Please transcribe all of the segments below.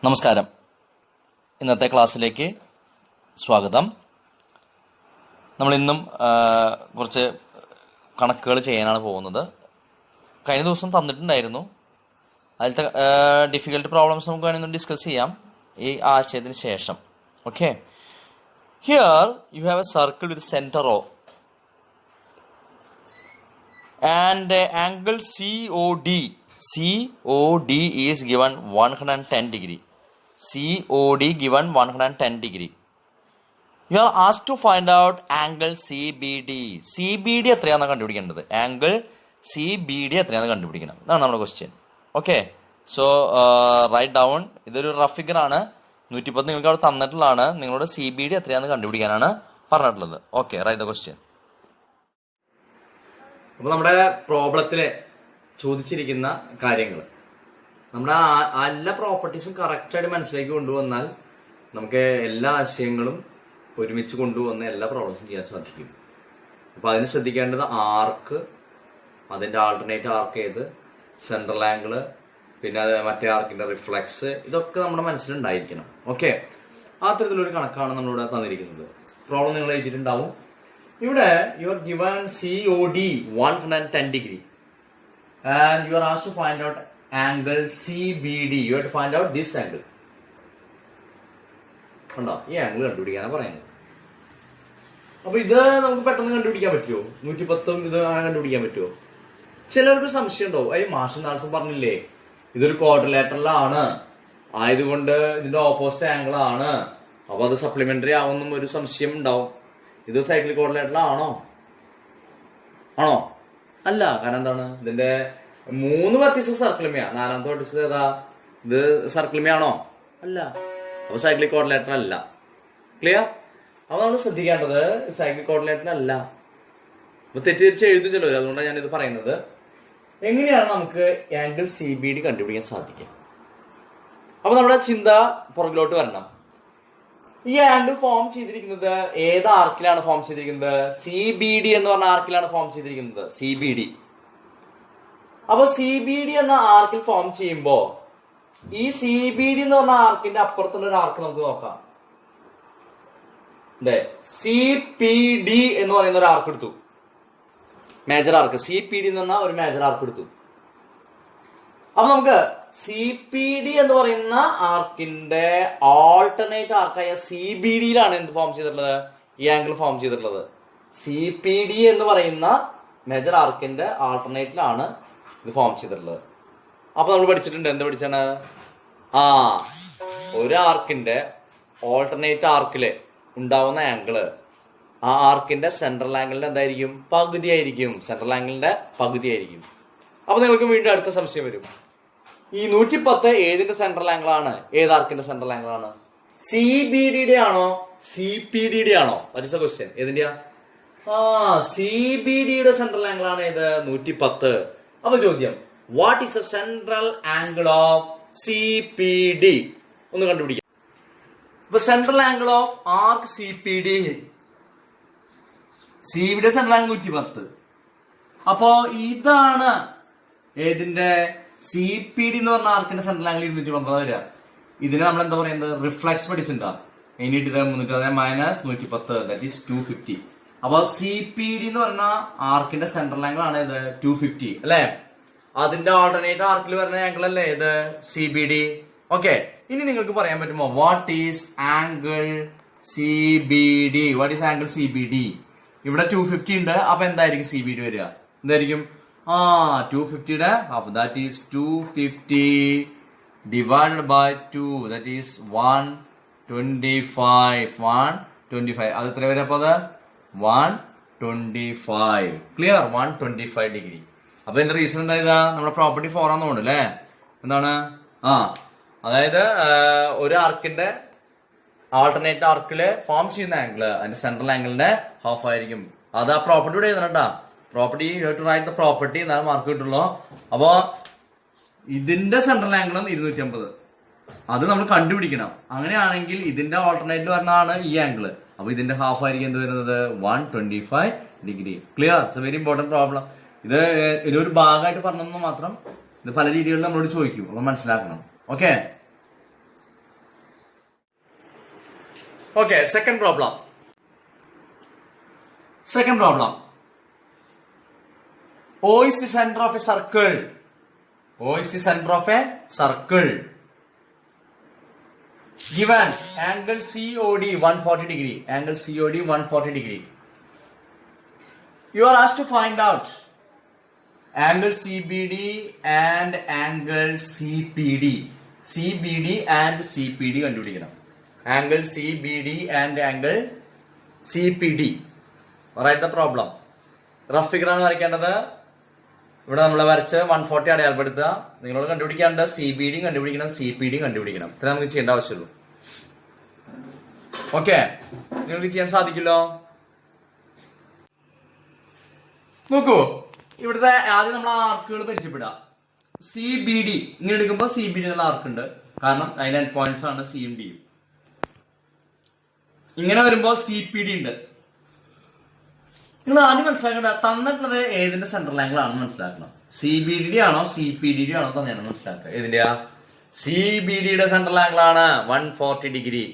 നമസ്കാരം. ഇന്നത്തെ ക്ലാസ്സിലേക്ക് സ്വാഗതം. നമ്മളിന്നും കുറച്ച് കണക്കുകൾ ചെയ്യാനാണ് പോകുന്നത്. കഴിഞ്ഞ ദിവസം തന്നിട്ടുണ്ടായിരുന്നു. അതിലത്തെ ഡിഫിക്കൽട്ട് പ്രോബ്ലംസ് നമുക്ക് വേണമെങ്കിൽ ഡിസ്കസ് ചെയ്യാം ഈ ആശയത്തിന് ശേഷം. Okay, here you have A circle with centre O and angle COD is given 110 degree. COD given 110 degree. You are asked to find out angle CBD. CBD എത്രയാണെന്ന് കണ്ടുപിടിക്കേണ്ടത്. ആംഗിൾ CBD എത്രയാണെന്ന് കണ്ടുപിടിക്കണം. ഇതാണ് നമ്മുടെ question. Okay, so write down. ഇതൊരു rough figure ആണ്. 110 നിങ്ങൾക്ക് അവിടെ തന്നിട്ടുള്ളതാണ്. നിങ്ങളോട് CBD എത്രയാണെന്ന് കണ്ടുപിടിക്കാനാണ് പറഞ്ഞിട്ടുള്ളത്. Okay, write the question. അപ്പോൾ നമ്മുടെ പ്രോബ്ലത്തിലെ ചോദിച്ചിരിക്കുന്ന കാര്യങ്ങൾ നമ്മുടെ എല്ലാ പ്രോപ്പർട്ടീസും കറക്റ്റായിട്ട് മനസ്സിലേക്ക് കൊണ്ടുവന്നാൽ നമുക്ക് എല്ലാ ആശയങ്ങളും ഒരുമിച്ച് കൊണ്ടുവന്ന് എല്ലാ പ്രോബ്ലംസും ചെയ്യാൻ സാധിക്കും. അപ്പൊ അതിന് ശ്രദ്ധിക്കേണ്ടത് ആർക്ക്, അതിന്റെ ആൾട്ടർനേറ്റ് ആർക്ക് ഏത്, സെൻട്രൽ ആംഗിള്, പിന്നെ മറ്റേ ആർക്കിന്റെ റിഫ്ലക്സ്, ഇതൊക്കെ നമ്മുടെ മനസ്സിലുണ്ടായിരിക്കണം. ഓക്കെ, ആ തരത്തിലൊരു കണക്കാണ് നമ്മളിവിടെ തന്നിരിക്കുന്നത്. പ്രോബ്ലം നിങ്ങൾ എഴുതിയിട്ടുണ്ടാവും. ഇവിടെ you are given COD 110 degree and you are asked to find out angle CBD. You have to find out this angle. കണ്ടോ, ഈ ആംഗിൾ കണ്ടുപിടിക്കാനാണ് പറയുന്നത്. അപ്പൊ ഇത് നമുക്ക് പെട്ടെന്ന് കണ്ടുപിടിക്കാൻ പറ്റുമോ? 110 ഇത് കണ്ടുപിടിക്കാൻ പറ്റുമോ? ചിലർക്ക് സംശയം ഉണ്ടാവും. മാഷ് നാൾസം പറഞ്ഞില്ലേ ഇതൊരു ക്വാഡ്രിലേറ്ററലാണ്, ആയതുകൊണ്ട് ഇതിന്റെ ഓപ്പോസിറ്റ് ആംഗിൾ ആണ്, അപ്പൊ അത് സപ്ലിമെന്ററി ആവുന്നും ഒരു സംശയം ഉണ്ടാവും. ഇത് സൈക്ലിക് ക്വാഡ്രിലേറ്ററലാണോ? ആണോ? അല്ല. കാരണം എന്താണ്, ഇതിന്റെ 3 വെർട്ടീസസ് സർക്കിളുമയാണ്. 4ാമത്തെ വെർട്ടീസ് ഏതാ? ഇത് സർക്കിളുമയാണോ? അല്ല. അപ്പൊ സൈക്ലിക് ക്വാഡ്രിലേറ്റർ അല്ല. ക്ലിയർ? അപ്പൊ നമ്മൾ ശ്രദ്ധിക്കേണ്ടത് സൈക്ലിക് ക്വാഡ്രിലേറ്റർ അല്ല. അപ്പൊ തെറ്റിദ്ധരിച്ച് എഴുതിച്ചല്ലോ, അതുകൊണ്ടാണ് ഞാനിത് പറയുന്നത്. എങ്ങനെയാണ് നമുക്ക് ആംഗിൾ CBD കണ്ടുപിടിക്കാൻ സാധിക്കുക? അപ്പൊ നമ്മുടെ ചിന്ത പുറകിലോട്ട് വരണം. ഈ ആംഗിൾ ഫോം ചെയ്തിരിക്കുന്നത് ഏത് ആർക്കിലാണ് ഫോം ചെയ്തിരിക്കുന്നത്? CBD എന്ന് പറഞ്ഞ ആർക്കിലാണ് ഫോം ചെയ്തിരിക്കുന്നത്. CBD. അപ്പൊ CBD എന്ന ആർക്കിൽ ഫോം ചെയ്യുമ്പോ ഈ CBD എന്ന് പറഞ്ഞ ആർക്കിന്റെ അപ്പുറത്തുള്ള ഒരു ആർക്ക് നമുക്ക് നോക്കാം. CPD എന്ന് പറയുന്ന ഒരു ആർക്ക് എടുത്തു, മേജർ ആർക്ക്. CPD എന്ന് പറഞ്ഞ ഒരു മേജർ ആർക്ക് എടുത്തു. അപ്പൊ നമുക്ക് CPD എന്ന് പറയുന്ന ആർക്കിന്റെ ആൾട്ടർനേറ്റ് ആർക്കായ CBDയിലാണ് എന്ത് ഫോം ചെയ്തിട്ടുള്ളത്? ഈ ആംഗിൾ ഫോം ചെയ്തിട്ടുള്ളത്. CPD എന്ന് പറയുന്ന മേജർ ആർക്കിന്റെ ആൾട്ടർനേറ്റിലാണ് ഇത് ഫോം ചെയ്തിട്ടുള്ളത്. അപ്പൊ നമ്മൾ പഠിച്ചിട്ടുണ്ട്. എന്ത് പഠിച്ചാണ്? ഒരു ആർക്കിന്റെ ഓൾട്ടർനേറ്റ് ആർക്കില് ഉണ്ടാവുന്ന ആംഗിള് ആ ആർക്കിന്റെ സെൻട്രൽ ആംഗിളിന്റെ എന്തായിരിക്കും? പകുതിയായിരിക്കും. സെൻട്രൽ ആംഗിളിന്റെ പകുതിയായിരിക്കും. അപ്പൊ നിങ്ങൾക്ക് വീണ്ടും അടുത്ത സംശയം വരും. ഈ 110 ഏതിന്റെ സെൻട്രൽ ആംഗിൾ ആണ്? ഏത് ആർക്കിന്റെ സെൻട്രൽ ആംഗിൾ ആണ്? CBDയുടെ ആണോ CPDയുടെ ആണോ? That is a question. ഏതിന്റെയാ? CBDയുടെ സെൻട്രൽ ആംഗിൾ ആണ് ഏത്? 110. അപ്പൊ ചോദ്യം, what is a central angle of CPD? ഒന്ന് കണ്ടുപിടിക്കാം. ഇപ്പൊ central angle of arc CPD, CBD central angle 110. അപ്പോ ഇതാണ് ഏതിന്റെ? CPD എന്ന് പറഞ്ഞ ആർക്കിന്റെ സെൻട്രൽ ആംഗിൾ 250 വരിക. ഇതിന് നമ്മൾ എന്താ പറയുന്നത്? റിഫ്ലക്സ് പഠിച്ചിട്ടുണ്ടാവും. കഴിഞ്ഞിട്ട് ഇത് 310 മൈനസ് 110, ദാറ്റ് ഈസ് 250. അപ്പൊ CPD എന്ന് പറഞ്ഞ ആർക്കിന്റെ സെൻട്രൽ ആംഗിൾ ആണ് ഇത് 250 അല്ലെ? അതിന്റെ ആൾട്ടർനേറ്റ് ആർക്കിൽ വരുന്ന ആംഗിൾ അല്ലേ ഇത് CBD. ഓക്കെ, ഇനി നിങ്ങൾക്ക് പറയാൻ പറ്റുമോ what is angle CBD? What is angle CBD? ഇവിടെ 250 ഉണ്ട്. അപ്പൊ എന്തായിരിക്കും CBD വരിക? എന്തായിരിക്കും? 250യുടെ half, that is 250 divided by 2, that is 125. അത് എത്ര വരെ? അപ്പൊ അത് 125. ക്ലിയർ? 125 ഡിഗ്രി. അപ്പൊ ഇതിന്റെ റീസൺ എന്താ? ഇതാ നമ്മുടെ പ്രോപ്പർട്ടി 4 ആണെന്ന് തോന്നുന്നു അല്ലേ? എന്താണ്? അതായത് ഒരു ആർക്കിന്റെ ആൾട്ടർനേറ്റ് ആർക്കില് ഫോം ചെയ്യുന്ന ആംഗിള് അതിന്റെ സെൻട്രൽ ആംഗിളിന്റെ ഹാഫ് ആയിരിക്കും. അത് ആ പ്രോപ്പർട്ടി ഇവിടെ എഴുതണട്ടാ. Property you have to write the property, എന്നാലും മാർക്ക് കിട്ടുള്ളൂ. അപ്പൊ ഇതിന്റെ സെൻട്രൽ ആംഗിൾ 250, അത് നമ്മൾ കണ്ടുപിടിക്കണം. അങ്ങനെയാണെങ്കിൽ ഇതിന്റെ ഓൾട്ടർനേറ്റ് വരുന്നതാണ് ഈ ആംഗിള്. അപ്പൊ ഇതിന്റെ ഹാഫ് ആയിരിക്കും എന്ത് വരുന്നത്? 125 degree. Clear? It's A very important problem. ഇത് ഒരു ഭാഗമായിട്ട് പറഞ്ഞെന്ന് മാത്രം. ഇത് പല രീതികളിൽ നമ്മളോട് ചോദിക്കും. അപ്പൊ മനസ്സിലാക്കണം. Okay. Okay, second problem. Second problem. O is the center of a circle. O is the center of a circle. Given angle COD 140 degree. Angle COD 140 degree. You are asked to find out angle CBD and angle CPD. CBD and CPD കണ്ടുപിടിക്കണം. Angle CBD and angle CPD. Write the problem. Rough figure ആണ് വരയ്ക്കേണ്ടത്. ഇവിടെ നമ്മൾ വരച്ച് 140 അടയാളപ്പെടുത്തുക. നിങ്ങളോട് കണ്ടുപിടിക്കേണ്ടത് CBD കണ്ടുപിടിക്കണം, CPD കണ്ടുപിടിക്കണം. ഇത്ര നമുക്ക് ചെയ്യേണ്ട ആവശ്യമുള്ളൂ. ഓക്കെ, നിങ്ങൾക്ക് ചെയ്യാൻ സാധിക്കില്ലോ? നോക്കൂ, ഇവിടുത്തെ ആദ്യം നമ്മൾ ആർക്കുകൾ പരിചയപ്പെടുക. CBD ഇങ്ങനെ എടുക്കുമ്പോൾ CBD എന്നുള്ള ആർക്ക് ഉണ്ട്, കാരണം അതിന്റെ എൻഡ് പോയിന്റ്സ് ആണ് സിയും ഡിയും. ഇങ്ങനെ വരുമ്പോ CPD ഉണ്ട്. നിങ്ങൾ ആദ്യം മനസ്സിലാക്കേണ്ട തന്നിട്ടുള്ളത് ഏതിന്റെ സെൻട്രൽ ആംഗിൾ ആണെന്ന് മനസ്സിലാക്കണം. CBD ആണോ CPD ആണോ തന്നെയാണ് മനസ്സിലാക്കുക. ഏതിന്റെയാ? CBDയുടെ സെൻട്രൽ ആംഗിൾ ആണ് 140 ഡിഗ്രി.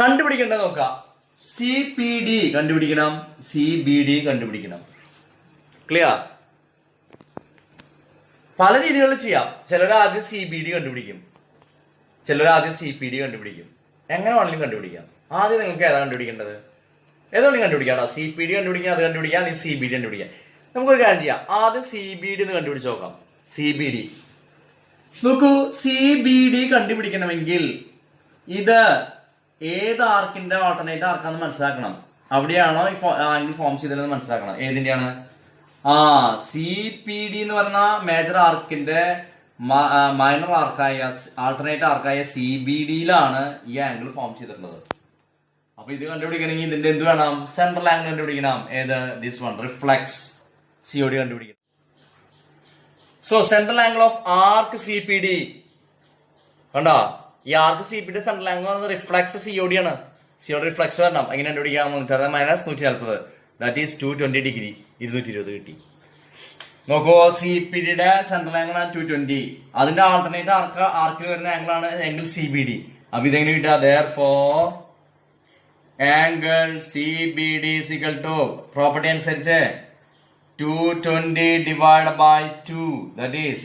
കണ്ടുപിടിക്കേണ്ടത് നോക്കാം. CPD കണ്ടുപിടിക്കണം, CBD കണ്ടുപിടിക്കണം. ക്ലിയർ? പല രീതികളിൽ ചെയ്യാം. ചിലർ ആദ്യം CBD കണ്ടുപിടിക്കും, ചിലർ ആദ്യം CPD കണ്ടുപിടിക്കും. എങ്ങനെ വേണമെങ്കിലും കണ്ടുപിടിക്കാം. ആദ്യം നിങ്ങൾക്ക് ഏതാ കണ്ടുപിടിക്കേണ്ടത്? ഏതാണെങ്കിലും കണ്ടുപിടിക്കാം. CPD കണ്ടുപിടിക്കാം, അത് കണ്ടുപിടിക്കാം, അല്ലെങ്കിൽ CBD കണ്ടുപിടിക്കാം. നമുക്കൊരു കാര്യം ചെയ്യാം. ആദ്യം CBD എന്ന് കണ്ടുപിടിച്ച് നോക്കാം. CBD നോക്കൂ. CBD കണ്ടുപിടിക്കണമെങ്കിൽ ഇത് ഏത് ആർക്കിന്റെ ആൾട്ടർനേറ്റ് ആർക്കാന്ന് മനസ്സിലാക്കണം. അവിടെയാണോ ഈ ആംഗിൾ ഫോം ചെയ്തതെന്ന് മനസ്സിലാക്കണം. ഏതിന്റെയാണ്? CPD എന്ന് പറഞ്ഞ മേജർ ആർക്കിന്റെ മൈനർ ആർക്കായ ആൾട്ടർനേറ്റ് ആർക്കായ CBDയിലാണ് ഈ ആംഗിൾ ഫോം ചെയ്തിട്ടുള്ളത്. അപ്പൊ ഇത് കണ്ടുപിടിക്കണമെങ്കിൽ ഇതിന്റെ എന്ത് വേണം? സെൻട്രൽ ആംഗിൾ കണ്ടുപിടിക്കണം. ഏത്? ദിസ് വൺ, റിഫ്ലക്സ് COD കണ്ടുപിടിക്കണം. So central angle of arc CPD കണ്ടോ? ഈ ആർക്ക് CPD സെൻട്രൽ ആംഗിൾ എന്ന് പറയുന്നത് റിഫ്ലക്സ് COD ആണ്. COD റിഫ്ലക്സ് വരണം. എങ്ങനെ കണ്ടുപിടിക്കാം? 360 മൈനസ് 140, ദാറ്റ് ഈസ് 220 ഡിഗ്രി. 220 കിട്ടി. നോക്കൂ, CPDയുടെ സെൻട്രൽ ആംഗിൾ ആണ് 220. അതിന്റെ ആൾട്ടർനേറ്റ് ആർക്കിൽ വരുന്ന ആംഗിൾ ആണ് ആംഗിൾ CBD. അപ്പൊ ഇതെങ്ങനെ കിട്ടുക? therefore angle CBD is equal to property അനുസരിച്ച് 220 divided by 2, that is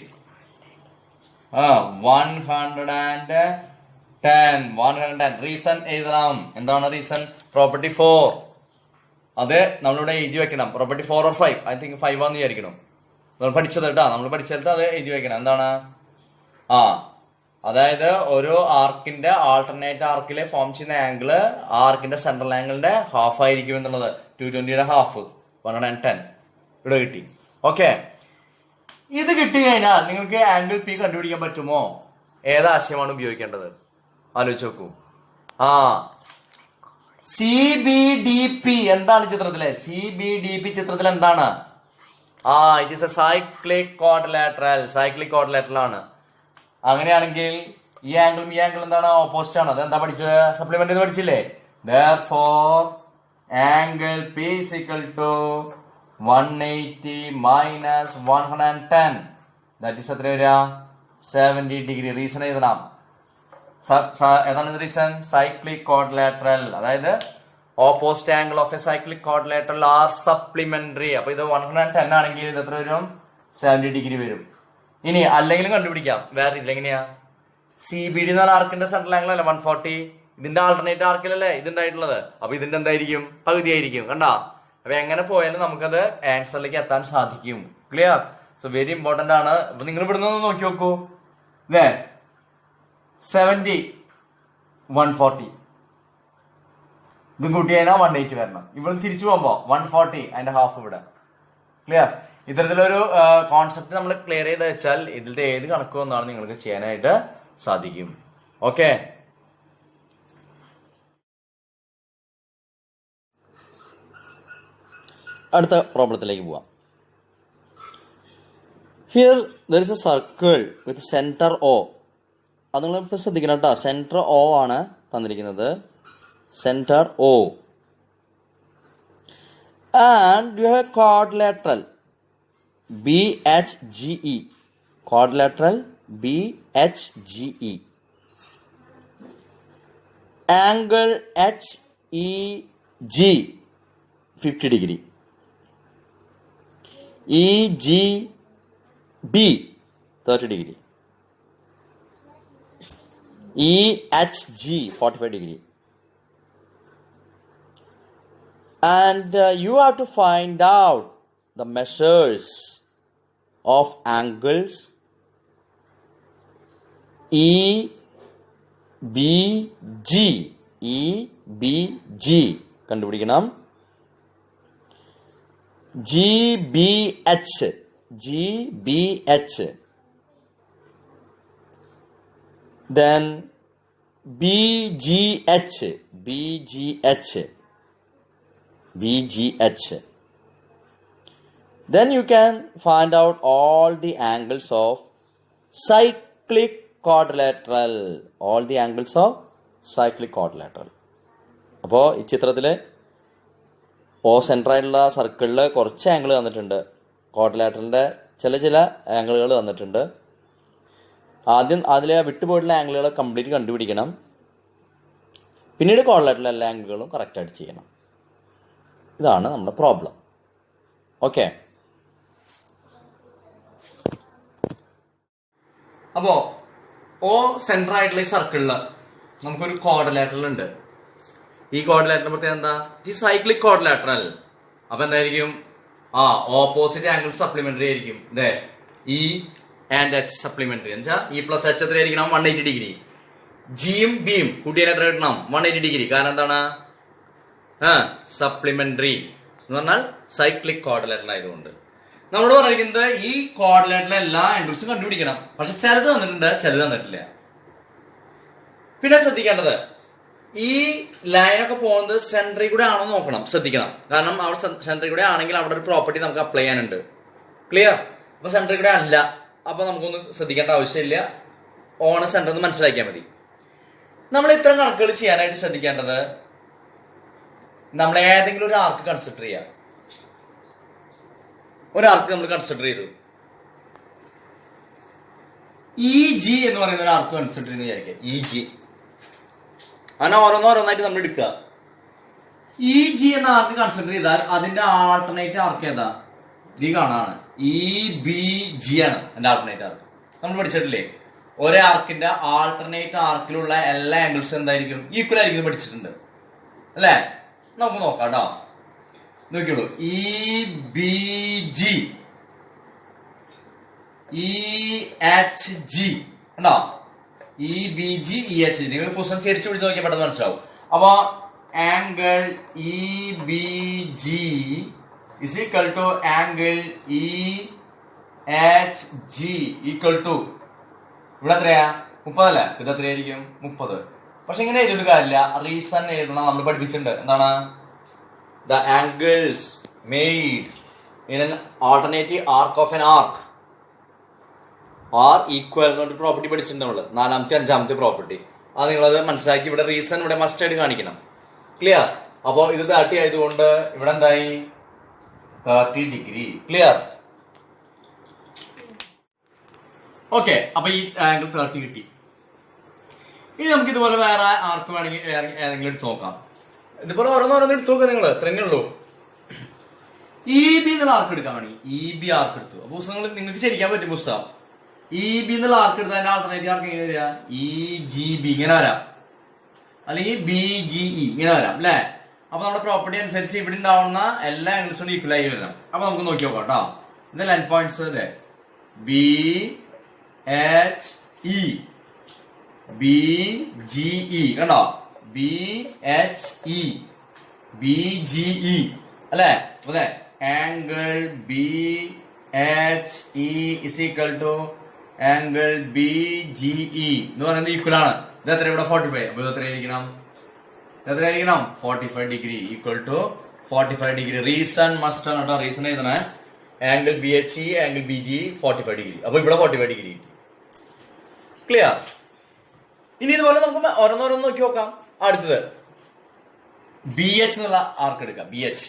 110. Reason എഴുതണം. എന്താണ് റീസൺ? പ്രോപ്പർട്ടി 4. അത് നമ്മളിവിടെ എഴുതി വെക്കണം. പ്രോപ്പർട്ടി 4 or 5, ഐ തിങ്ക് 5 ആണെന്ന് വിചാരിക്കണം. നമ്മൾ പഠിച്ചത് കേട്ടോ, നമ്മൾ പഠിച്ചെടുത്ത് അത് എഴുതി വെക്കണം. എന്താണ്? അതായത് ഓരോ ആർക്കിന്റെ ആൾട്ടർനേറ്റ് ആർക്കിലെ ഫോം ചെയ്യുന്ന ആംഗിള് ആർക്കിന്റെ സെൻട്രൽ ആംഗിളിന്റെ ഹാഫ് ആയിരിക്കും എന്നുള്ളത്. 220യുടെ ഹാഫ് 110 ഇവിടെ കിട്ടി. ഓക്കെ, ഇത് കിട്ടി കഴിഞ്ഞാൽ നിങ്ങൾക്ക് ആംഗിൾ P കണ്ടുപിടിക്കാൻ പറ്റുമോ? ഏതാശയമാണ് ഉപയോഗിക്കേണ്ടത്? ആലോചിച്ച് നോക്കൂ. CBDP എന്താണ് ചിത്രത്തിലെ? CBDP ചിത്രത്തിൽ എന്താണ്? It is A cyclic quadrilateral. Cyclic quadrilateral ആണ്. അങ്ങനെയാണെങ്കിൽ ഈ ആംഗിളും ഈ ആംഗിൾ എന്താണ്? ഓപ്പോസിറ്റ് ആണ്. അത് എന്താ പഠിച്ചത്? സപ്ലിമെന്റ് പഠിച്ചില്ലേ? therefore angle P is equal to 180 minus 110, that is എത്ര വരിക? 70 ഡിഗ്രി. റീസൺ എഴുതണം. ഏതാണ് റീസൺ? Cyclic quadrilateral. അതായത് opposite angle of a cyclic quadrilateral are supplementary. അപ്പൊ ഇത് 110 ആണെങ്കിൽ ഇത് എത്ര വരും? 70 ഡിഗ്രി വരും. ഇനി അല്ലെങ്കിലും കണ്ടുപിടിക്കാം. വേറെ ഇല്ലെങ്ങനെയാ? CBD എന്ന് പറഞ്ഞ ആർക്കിന്റെ സെൻട്രൽ ആംഗിൾ അല്ലേ 140. ഇതിന്റെ ആൾട്ടർനേറ്റ് ആർക്കിലല്ലേ ഇതുണ്ടായിട്ടുള്ളത്. അപ്പൊ ഇതിന്റെ എന്തായിരിക്കും? പകുതി ആയിരിക്കും. കണ്ടാ? അപ്പൊ എങ്ങനെ പോയാലും നമുക്കത് ആൻസറിലേക്ക് എത്താൻ സാധിക്കും. ക്ലിയർ? സോ വെരി ഇമ്പോർട്ടന്റ് ആണ്. അപ്പൊ നിങ്ങൾ ഇവിടുന്ന് നോക്കി നോക്കൂ. 70 140 ഇതും കൂട്ടി കഴിഞ്ഞാൽ 180 വരണം. ഇവിടെ തിരിച്ചു പോകുമ്പോ 140 അതിന്റെ ഹാഫ് ഇവിടെ. ക്ലിയർ? ഇത്തരത്തിലൊരു കോൺസെപ്റ്റ് നമ്മൾ ക്ലിയർ ചെയ്ത് വെച്ചാൽ ഇതിലത്തെ ഏത് കണക്ക് വന്നാണ് നിങ്ങൾക്ക് ചെയ്യാനായിട്ട് സാധിക്കും. ഓക്കെ, അടുത്ത പ്രോബ്ലത്തിലേക്ക് പോവാം. Here there is A circle with centre O. അത് നിങ്ങൾ ഇപ്പൊ ശ്രദ്ധിക്കണം കേട്ടോ. സെന്റർ O ആണ് തന്നിരിക്കുന്നത്. Centre O and you have a quadrilateral BHGE. Quadrilateral BHGE. Angle HEG 50 degree, EGB 30 degree, EHG 45 degree. And you have to find out the measures of angles EBG കണ്ടുപിടിക്കണം. GBH then BGH. Then you can find out all the angles of cyclic quadrilateral. അപ്പോൾ ഈ ചിത്രത്തിൽ ഓ സെൻറ്ററായിട്ടുള്ള സർക്കിളിൽ കുറച്ച് angle തന്നിട്ടുണ്ട്. ക്വാഡ്രിലാറ്ററലിൻ്റെ ചില ആംഗിളുകൾ തന്നിട്ടുണ്ട്. ആദ്യം അതിലെ വിട്ടുപോയിട്ടുള്ള ആംഗിളുകൾ കംപ്ലീറ്റ് കണ്ടുപിടിക്കണം. പിന്നീട് ക്വാഡ്രിലാറ്ററൽ എല്ലാ ആംഗിളുകളും കറക്റ്റായിട്ട് ചെയ്യണം. ഇതാണ് നമ്മുടെ പ്രോബ്ലം. ഓക്കെ, അപ്പോ ഓ സെന്റർ ആയിട്ടുള്ള ഈ സർക്കിളിൽ നമുക്കൊരു ക്വാഡ്രിലാറ്ററൽ ഉണ്ട്. ഈ ക്വാഡ്രിലാറ്ററൽ പ്രത്യേകം എന്താ? ഈ സൈക്ലിക് ക്വാഡ്രിലാറ്ററൽ. അപ്പൊ എന്തായിരിക്കും? ഓപ്പോസിറ്റ് ആംഗിൾ സപ്ലിമെന്ററി ആയിരിക്കും. ഇ ആൻഡ് എച്ച് സപ്ലിമെന്ററി എന്ന് വെച്ചാൽ ഇ പ്ലസ് എച്ച് എത്രയായിരിക്കണം? 180 ഡിഗ്രി. ജിയും ബിയും കൂട്ടിയാൽ എത്ര കിട്ടണം? 180 ഡിഗ്രി. കാരണം എന്താണ്? സപ്ലിമെന്ററി എന്ന് പറഞ്ഞാൽ സൈക്ലിക് ക്വാഡ്രിലാറ്ററൽ ആയതുകൊണ്ട് നമ്മൾ പറയുന്നത് ഈ ക്വാഡ്രിലാറ്ററൽ എല്ലാ ആംഗിൾസും കണ്ടുപിടിക്കണം. പക്ഷെ ചിലത് തന്നിട്ടുണ്ട്, ചിലത് തന്നിട്ടില്ല. പിന്നെ ശ്രദ്ധിക്കേണ്ടത്, ഈ ലൈനൊക്കെ പോകുന്നത് സെന്ററിൽ കൂടെ ആണോ നോക്കണം, ശ്രദ്ധിക്കണം. കാരണം അവിടെ സെന്ററിൽ കൂടെ ആണെങ്കിൽ അവിടെ ഒരു പ്രോപ്പർട്ടി നമുക്ക് അപ്ലൈ ചെയ്യാനുണ്ട്. ക്ലിയർ? അപ്പൊ സെന്ററിൽ കൂടെ അല്ല, അപ്പൊ നമുക്കൊന്നും ശ്രദ്ധിക്കേണ്ട ആവശ്യമില്ല. ഓണ സെന്റർ എന്ന് മനസ്സിലാക്കിയാൽ മതി. നമ്മൾ ഇത്തരം കണക്കുകൾ ചെയ്യാനായിട്ട് ശ്രദ്ധിക്കേണ്ടത്, നമ്മൾ ഏതെങ്കിലും ഒരു ആർക്ക് കൺസിഡർ ചെയ്യാം. ഒരാർക്ക് നമ്മൾ കൺസിഡർ ചെയ്തു. EG എന്ന് പറയുന്ന ഒരു ആർക്ക് കൺസിഡർ ചെയ്യുന്ന വിചാരിക്കുക. EG അങ്ങനെ ഓരോന്നായിട്ട് നമ്മൾ എടുക്കുക. EG എന്ന ആർക്ക് കൺസിഡർ ചെയ്താൽ അതിന്റെ ആൾട്ടർനേറ്റ് ആർക്ക് ഏതാ? ഇത് കാണാണ്. EBG ആണ് എന്റെ ആൾട്ടർനേറ്റ് ആർക്ക്. നമ്മൾ പഠിച്ചിട്ടില്ലേ? ഒരേ ആർക്കിന്റെ ആൾട്ടർനേറ്റ് ആർക്കിലുള്ള എല്ലാ ആംഗിൾസും എന്തായിരിക്കും? ഈക്വൽ ആയിരിക്കും. പഠിച്ചിട്ടുണ്ട് അല്ലേ? നമുക്ക് നോക്കാം കേട്ടോ. നോക്കിയോളൂ. EBG EHG ഉണ്ടോ? EBG EHG നിങ്ങൾ പുസ്തകം ചെരിച്ചു പിടിച്ച് നോക്കിയാൽ പെട്ടെന്ന് മനസ്സിലാവും. അപ്പൊ angle EBG is equal to angle EHG equal to ഇവിടെ എത്രയാ? 30 അല്ലേ? ഇത് എത്രയായിരിക്കും? 30. പക്ഷെ ഇങ്ങനെ എഴുതിയിട്ട് കാര്യമില്ല. റീസൺ എഴുതണം. നമ്മൾ പഠിപ്പിച്ചിട്ടുണ്ട്. എന്താണ്? The angles made in an alternative arc of an arc are equal എന്നൊരു പ്രോപ്പർട്ടി പഠിച്ചിട്ടുണ്ട് നമ്മള്. 4ാമത്തെ 5ാമത്തെ പ്രോപ്പർട്ടി. അത് നിങ്ങളത് മനസ്സിലാക്കി. ഇവിടെ റീസൺ ഇവിടെ മസ്റ്റ് ആയിട്ട് കാണിക്കണം. ക്ലിയർ? അപ്പോ ഇത് 30 ആയതുകൊണ്ട് ഇവിടെ എന്തായി? 30 ഡിഗ്രി. ക്ലിയർ? ഓക്കെ, അപ്പൊ ഈ ആംഗിൾ 30 കിട്ടി. ഇനി നമുക്ക് ഇതുപോലെ വേറെ ആർക്ക് വേണമെങ്കിൽ ഏതെങ്കിലും എടുത്ത് നോക്കാം. ഇതുപോലെ ഓരോന്നോരോന്ന് എടുത്തു നോക്കുക. നിങ്ങൾ ഇത്രന്നെ ഉള്ളൂ. EB എന്നുള്ള ആർക്ക് എടുക്കാൻ വേണമെങ്കിൽ EB ആർക്ക് എടുത്തു. അപ്പൊ പുസ്തകങ്ങൾ നിങ്ങൾക്ക് ശരിക്കാൻ പറ്റും. പുസ്തകം EB എന്നുള്ള ആർക്ക് എടുത്താൽ അതിന്റെ ആൾട്ടർനേറ്റീവ് ആർക്ക് എങ്ങനെ വരിക? EGB ഇങ്ങനെ വരാം, അല്ലെങ്കിൽ BGE ഇങ്ങനെ വരാം അല്ലെ? അപ്പൊ നമ്മുടെ പ്രോപ്പർട്ടി അനുസരിച്ച് ഇവിടെ ഉണ്ടാവുന്ന എല്ലാ ആംഗിൾസും ഈക്വൽ ആയി വരണം. അപ്പൊ നമുക്ക് നോക്കി നോക്കാം കേട്ടോ. ഇത് ലൈൻ പോയിന്റ്സ് അല്ലേ? BHE BGE കണ്ടോ? BHE BGE അല്ലെ? അതെ, angle BHE is equal to angle BGE എന്ന് പറയുന്നത് ഈക്വൽ ആണ്. ഇത് എത്ര? ഇവിടെ 45. അപ്പൊ ഇത് എത്രയായിരിക്കണം? 45 degree equal to 45 degree. Reason must ആണ് കേട്ടോ. റീസൺ എഴുതണേ. Angle BHE angle BGE 45 degree. അപ്പൊ ഇവിടെ 45 ഡിഗ്രി കിട്ടി. ക്ലിയർ? ഇനി ഇതുപോലെ നമുക്ക് ഓരോന്നോരോന്ന് നോക്കി നോക്കാം. അടുത്തത് BH എന്നുള്ള ആർക്ക് എടുക്കാം. BH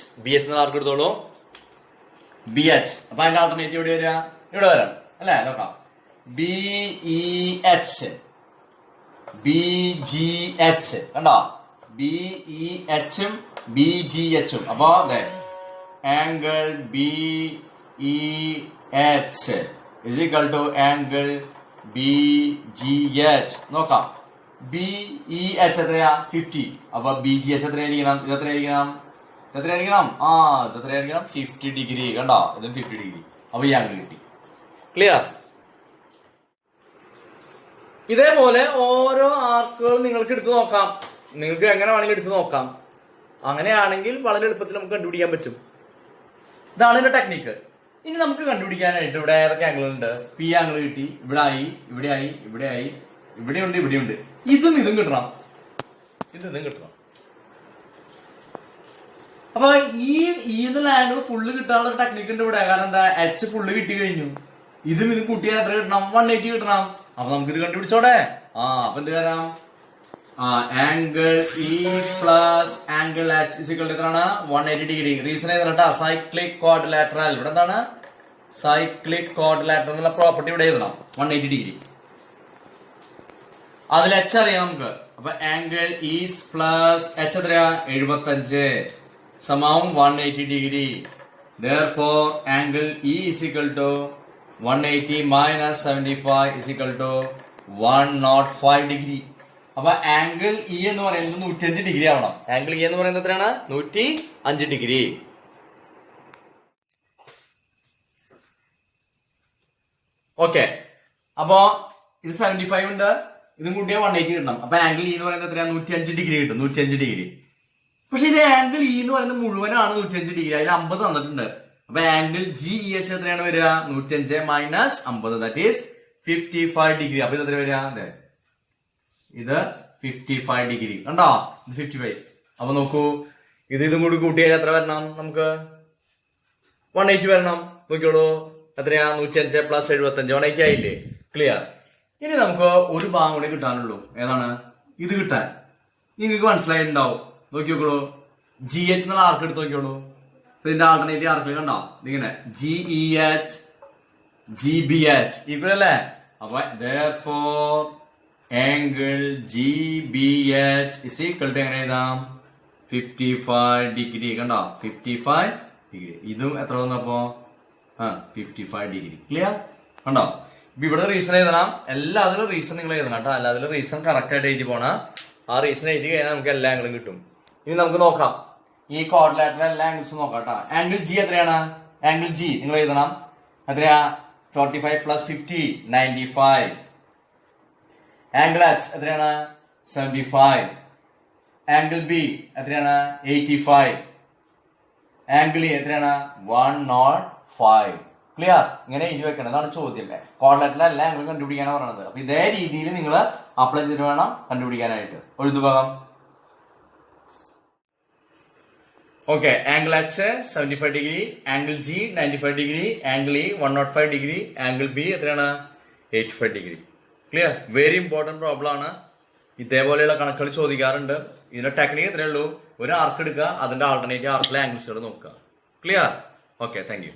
എന്നുള്ള ആർക്ക് എടുത്തോളൂ. BH. അപ്പൊ അതിന്റെ ആൾട്ടർനേറ്റീവ് എവിടെ വരിക? ഇവിടെ വരാം അല്ലെ? നോക്കാം. BEH BGH കണ്ടോ, BEH BGH. അപ്പൊ അതെ angle BEH is equal to angle BGH. നോക്കാം, BEH എത്രയാ 50. അപ്പൊ BGH എത്രയായിരിക്കണം, ഇത് എത്രയായിരിക്കണം, ഇതെത്രയായിരിക്കണം, ഇതെത്രയായിരിക്കണം 50 ഡിഗ്രി. കണ്ടോ, ഇതും 50 ഡിഗ്രി. അപ്പൊ ഈ ആംഗിൾ കിട്ടി. ക്ലിയർ? ഇതേപോലെ ഓരോ ആർക്കുകളും നിങ്ങൾക്ക് എടുത്തു നോക്കാം. നിങ്ങൾക്ക് എങ്ങനെ വേണമെങ്കിലും എടുത്തു നോക്കാം. അങ്ങനെയാണെങ്കിൽ വളരെ എളുപ്പത്തിൽ നമുക്ക് കണ്ടുപിടിക്കാൻ പറ്റും. ഇതാണ് ഇതിന്റെ ടെക്നിക്ക്. ഇനി നമുക്ക് കണ്ടുപിടിക്കാനായിട്ട് ഇവിടെ ഏതൊക്കെ ആംഗിൾ ഉണ്ട്? പി ആംഗിൾ കിട്ടി, ഇവിടെ ആയി, ഇവിടെ ആയി, ഇവിടെ ആയി, ഇവിടെയുണ്ട്, ഇവിടെയുണ്ട്. ഇതും കിട്ടണം, ഇതും കിട്ടണം. അപ്പൊ ഈ ആംഗിൾ ഫുള്ള് കിട്ടാനുള്ള ഒരു ടെക്നിക്ക് ഉണ്ട് ഇവിടെ. കാരണം എന്താ, H ഫുള്ള് കിട്ടി കഴിഞ്ഞു. ഇതും കൂട്ടിയാൽ എത്ര കിട്ടണം? 180 കിട്ടണം. അപ്പൊ നമുക്ക് ഇത് കണ്ടുപിടിച്ചോടെ. അപ്പൊ എന്ത് തരാം? Angle E plus angle H is equal to എത്രയാണ്? 180 ഡിഗ്രി. റീസൺ ഏതാണ്? Cyclic quadrilateral. ഇവിടെ എന്താണ്? സൈക്ലിക് ക്വാഡ്രിലാറ്ററൽ എന്നുള്ള പ്രോപ്പർട്ടി ഇവിടെ എഴുതണം. 180 ഡിഗ്രി. അതിൽ H അറിയാം നമുക്ക്. അപ്പൊ ആംഗിൾ ഈസ് പ്ലസ് H എത്രയാ? 75 സമം 180 degree. Therefore angle E is equal to 180 minus 75 is equal to 105 degree. അപ്പൊ ആംഗിൾ ഇ എന്ന് പറയുന്നത് 105 ഡിഗ്രി ആവണം. ആംഗിൾ ഇ എന്ന് പറയുന്നത് എത്രയാണ്? 105 ഡിഗ്രി. ഓക്കെ, അപ്പോ ഇത് 75 ഉണ്ട്, ഇതും കൂട്ടിയാൽ 180 കിട്ടണം. അപ്പൊ ആംഗിൾ ഇ എന്ന് പറയുന്നത് എത്രയാണ്? 105 ഡിഗ്രി കിട്ടും. 105 ഡിഗ്രി. പക്ഷെ ഇത് ആംഗിൾ ഇ എന്ന് പറയുന്നത് മുഴുവനാണ് 105 ഡിഗ്രി. അതിൽ 50 തന്നിട്ടുണ്ട്. അപ്പൊ ആംഗിൾ GEH എത്രയാണ് വരിക? 105 മൈനസ് 50, ദാറ്റ് ഈസ് 55 ഡിഗ്രി. അപ്പൊ ഇത് എത്ര വരിക? ഇത് 55 ഡിഗ്രി. കണ്ടോ, ഇത് 55. അപ്പൊ നോക്കൂ, ഇതും കൂടി കൂട്ടിയാൽ എത്ര വരണം? നമുക്ക് 180 വരണം. നോക്കിയോളൂ, എത്രയാ? 105 പ്ലസ് 75, 180 ആയില്ലേ? ക്ലിയർ? ഇനി നമുക്ക് ഒരു ഭാഗം കൂടി കിട്ടാനുള്ളൂ. ഏതാണ്? ഇത് കിട്ടാൻ. നിങ്ങൾക്ക് മനസ്സിലായിട്ടുണ്ടാവും. നോക്കിയോളൂ, GH എന്നുള്ള ആർക്ക് എടുത്ത് നോക്കിയോളൂ. ഇതിന്റെ ആൾട്ടർനേറ്റീവ് ആർക്കിൽ കണ്ടോ, ഇതിങ്ങനെ GEH GBH ഈക്വൽ അല്ലേ? അപ്പൊ therefore angle GBH is equal to എങ്ങനെ എഴുതാം? 55 ഡിഗ്രി. കണ്ടോ, 55 ഡിഗ്രി. ഇതും എത്ര വന്നപ്പോ? 55 ഡിഗ്രി. ക്ലിയർ? കണ്ടോ, ഇപ്പൊ ഇവിടെ റീസൺ എഴുതണം. എല്ലാത്തിലും റീസൺ നിങ്ങൾ എഴുതണം കേട്ടോ. എല്ലാത്തിലും റീസൺ കറക്റ്റ് ആയിട്ട് എഴുതി പോണ. ആ റീസൺ എഴുതി കഴിഞ്ഞാൽ നമുക്ക് എല്ലാ ആംഗിളും കിട്ടും. ഇനി നമുക്ക് നോക്കാം ഈ ക്വാഡ്രിലാറ്ററൽ എല്ലാ ആംഗിൾസും നോക്കാം കേട്ടോ. ആംഗിൾ G എത്രയാണ്? ആംഗിൾ G നിങ്ങൾ എഴുതണം. എത്രയാ? 45 പ്ലസ് 50 95. ആംഗിൾ H എത്രയാണ്? 75. ആംഗിൾ B എത്രയാണ്? 85. ആംഗിൾ E എത്രയാണ്? 105. ക്ലിയർ? ഇങ്ങനെ എഴുതി വെക്കണം. ഇതാണ് ചോദ്യം. ക്വാഡ്രിലാറ്ററൽ എല്ലാ ആംഗിളും കണ്ടുപിടിക്കാനാണ് പറയുന്നത്. അപ്പൊ ഇതേ രീതിയിൽ നിങ്ങൾ അപ്ലൈ ചെയ്തിട്ട് വേണം കണ്ടുപിടിക്കാനായിട്ട്. എഴുതുഭാഗം. Okay, angle H 75 degree, angle G 95 degree, angle E 105 degree, angle B എത്രയാണ്? 85 degree. Clear? Very important problem ആണ്. ഇതേപോലെയുള്ള കണക്കുകൾ ചോദിക്കാറുണ്ട്. ഇതിന്റെ ടെക്നിക്ക് എത്രയേ ഉള്ളൂ? ഒരു ആർക്ക് എടുക്കുക, അതിന്റെ ആൾട്ടർനേറ്റീവ് ആർക്കിലെ ആംഗിൾസുകൾ നോക്കുക. ക്ലിയർ? Okay, thank you.